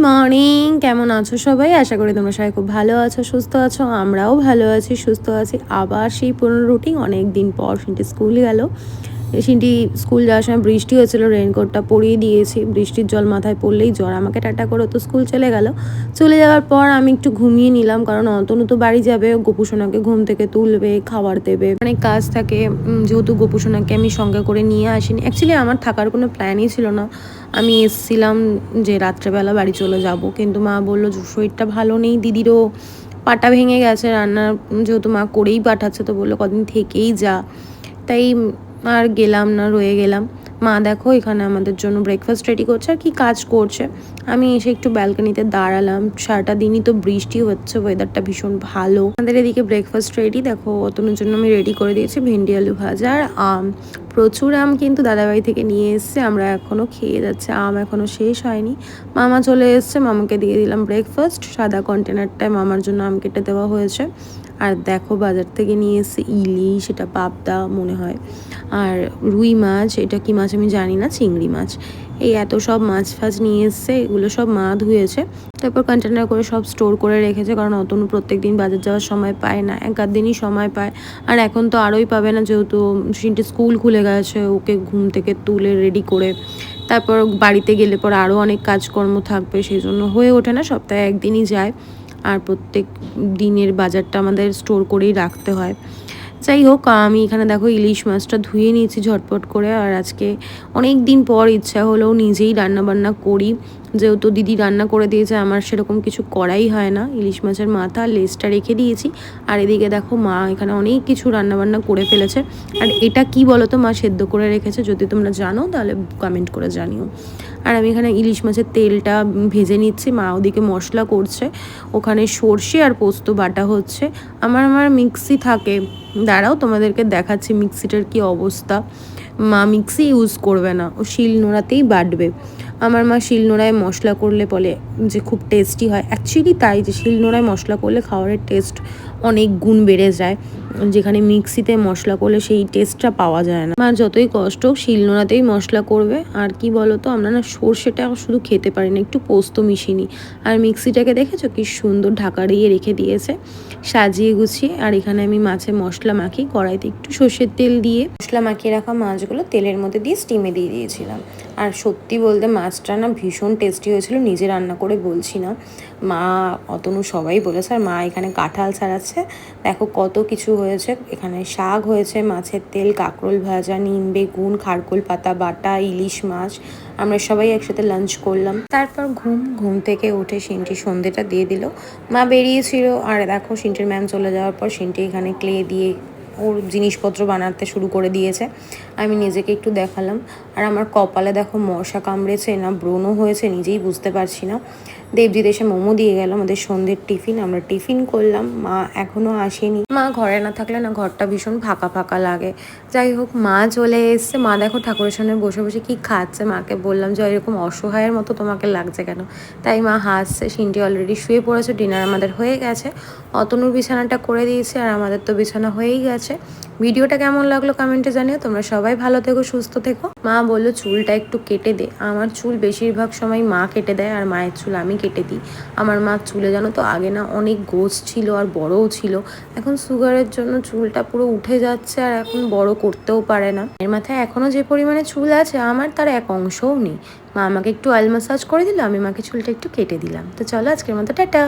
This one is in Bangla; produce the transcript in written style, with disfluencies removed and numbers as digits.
মর্নিং, কেমন আছো সবাই? আশা করি তোমরা সবাই খুব ভালো আছো, সুস্থ আছো। আমরাও ভালো আছি, সুস্থ আছি। আবার সেই পুরনো রুটিন, অনেক দিন পর সিনটি স্কুল গেল। সিনটি স্কুল যাওয়ার সময় বৃষ্টি হয়েছিল, রেনকোটটা পরিয়ে দিয়েছি। বৃষ্টির জল মাথায় পড়লেই জ্বর। আমাকে টাটা করে তো স্কুল চলে গেল। চলে যাওয়ার পর আমি একটু ঘুমিয়ে নিলাম, কারণ অতনু তো বাড়ি যাবে, গোপুসোনাকে ঘুম থেকে তুলবে, খাবার দেবে, অনেক কাজ থাকে। যেহেতু গোপুসোনাকে আমি সঙ্গে করে নিয়ে আসিনি, অ্যাকচুয়ালি আমার থাকার কোনো প্ল্যানই ছিল না। আমি এসছিলাম যে রাত্রেবেলা বাড়ি চলে যাব, কিন্তু মা বললো শরীরটা ভালো নেই, দিদিরও পাটা ভেঙে গেছে, রান্না যেহেতু মা করেই পাঠাচ্ছে, তো বললো কদিন থেকেই যা। তাই আর গেলাম না, রয়ে গেলাম। মা দেখো এখানে আমাদের জন্য ব্রেকফাস্ট রেডি করছে আর কি কাজ করছে। আমি এসে একটু ব্যালকনিতে দাঁড়ালাম। সারাটা দিনই তো বৃষ্টি হচ্ছে, ওয়েদারটা ভীষণ ভালো। আমাদের এদিকে ব্রেকফাস্ট রেডি, দেখো অতনুর জন্য আমি রেডি করে দিয়েছি ভেন্ডি আলু ভাজা আর আম। প্রচুর আম কিন্তু দাদাবাড়ি থেকে নিয়ে এসছে, আমরা এখনও খেয়ে যাচ্ছে, আম এখনও শেষ হয়নি। মামা চলে এসছে, মামাকে দিয়ে দিলাম ব্রেকফাস্ট। সাদা কন্টেনারটায় মামার জন্য আম কেটে দেওয়া হয়েছে। আর দেখো বাজার থেকে নিয়ে এসছে ইলিশ, এটা পাবদা মনে হয়, আর রুই মাছ, এটা কি মাছ আমি জানি না, চিংড়ি মাছ। এই এত সব মাছ ফাছ নিয়ে এসছে, এগুলো সব মা ধুয়েছে, তারপর কন্টেনার করে সব স্টোর করে রেখেছে, কারণ অতনু প্রত্যেক দিন বাজার যাওয়ার সময় পায় না, এক আধ দিনই সময় পায়। আর এখন তো আরোই পাবে না, যেহেতু সিনটি স্কুল খুলে গেছে, ওকে ঘুম থেকে তুলে রেডি করে তারপর বাড়িতে গেলে পর আরও অনেক কাজকর্ম থাকবে, সেই জন্য হয়ে ওঠে না, সপ্তাহে একদিনই যায়। আর প্রত্যেক দিনের বাজারটা আমাদের স্টোর করেই রাখতে হয়। যাই হোক, আমি এখানে দেখো ইলিশ মাছটা ধুয়ে নিয়েছি ঝটপট করে। আর আজকে অনেক দিন পর ইচ্ছা হলো নিজেই রান্নাবান্না করি, যেহেতু দিদি রান্না করে দিয়েছে, আমার সেরকম কিছু করাই হয় না। ইলিশ মাছের মাথা লেজটা রেখে দিয়েছি। আর এদিকে দেখো মা এখানে অনেক কিছু রান্নাবান্না করে ফেলেছে। আর এটা কি বলো তো, মা সেদ্ধ করে রেখেছে, যদি তোমরা জানো তাহলে কমেন্ট করে জানিও। আর আমি এখানে ইলিশ মাছের তেলটা ভেজে নিচ্ছি, মা ওদিকে মশলা করছে, ওখানে সর্ষে আর পোস্ত বাটা হচ্ছে। আমার মিক্সি থাকে, দাঁড়াও তোমাদেরকে দেখাচ্ছি মিক্সিটার কি অবস্থা। মা মিক্সি ইউজ করবে না, ও শিলনোড়াতেই বাটবে। আমার মা শিলনোড়ায় মশলা করলে বলে যে খুব টেস্টি হয়, অ্যাকচুয়ালি তাই, যে শিলনোড়ায় মশলা করলে খাবারের টেস্ট অনেক গুণ বেড়ে যায়, যেখানে মিক্সিতে মশলা করলে সেই টেস্টটা পাওয়া যায় না। মা যতই কষ্ট হোক শিলনোড়াতেই মশলা করবে। আর কি বলো তো, আমরা না সর্ষেটা শুধু খেতে পারি না, একটু পোস্ত মিশিয়ে। আর মিক্সিটাকে দেখেছো কি সুন্দর ঢাকা দিয়ে রেখে দিয়েছে সাজিয়ে গুছিয়ে। আর এখানে আমি মাছে মশলা মাখি, কড়াইতে একটু সর্ষের তেল দিয়ে মশলা মাখিয়ে রাখা মাছগুলো তেলের মধ্যে দিয়ে স্টিমে দিয়ে দিয়েছিলাম। আর সত্যি বলতে মাছটা না ভীষণ টেস্টি হয়েছিল, নিজে রান্না করে বলছি না, মা অতনু সবাই বলেছে। আর মা এখানে কাঁঠাল ছাড়াচ্ছে, দেখো কত কিছু হয়েছে। এখানে শাক হয়েছে, মাছের তেল, কাঁকরোল ভাজা, নিম বেগুন, খারকোল পাতা বাটা, ইলিশ মাছ। আমরা সবাই একসাথে লাঞ্চ করলাম। তারপর ঘুম থেকে উঠে সিনটি সন্ধেটা দিয়ে দিল। মা বেরিয়েছিল, আর দেখো সিনটির ম্যাম চলে যাওয়ার পর সিনটি এখানে ক্লে দিয়ে ওর জিনিসপত্র বানাতে শুরু করে দিয়েছে। আমি নিজেকে একটু দেখালাম। আর আমার কপালে দেখো মশা কামড়েছে না ব্রণ হয়েছে নিজেই বুঝতে পারছি না। দেবজিৎ এসে মোমো দিয়ে গেল আমাদের সন্ধ্যের টিফিন, আমরা টিফিন করলাম। মা এখনও আসেনি, মা ঘরে না থাকলে না ঘরটা ভীষণ ফাঁকা ফাঁকা লাগে। যাই হোক, মা চলে এসছে। মা দেখো ঠাকুরের সামনে বসে বসে কি খাচ্ছে। মাকে বললাম যে এরকম অসহায়ের মতো তোমাকে লাগছে কেন, তাই মা হাসছে। সিনটি অলরেডি শুয়ে পড়েছে, ডিনার আমাদের হয়ে গেছে, অতনুর বিছানাটা করে দিয়েছে, আর আমাদের তো বিছানা হয়েই গেছে। ভিডিওটা কেমন লাগলো কমেন্টে জানিও। তোমরা সবাই ভালো থেকো, সুস্থ থেকো। মা বললো চুলটা একটু কেটে দে। আমার চুল বেশিরভাগ সময় মা কেটে দেয়, আর মায়ের চুল আমি কেটে দিই। আমার মা চুলে জানো তো আগে না অনেক গোছ ছিল আর বড়ও ছিল, এখন সুগারের জন্য চুলটা পুরো উঠে যাচ্ছে, আর এখন বড় করতেও পারে না। এর মাথায় এখনও যে পরিমাণে চুল আছে আমার, তার এক অংশও নেই। মা আমাকে একটু অয়েল ম্যাসাজ করে দিল, আমি মাকে চুলটা একটু কেটে দিলাম। তো চলো আজকের মতো টাটা।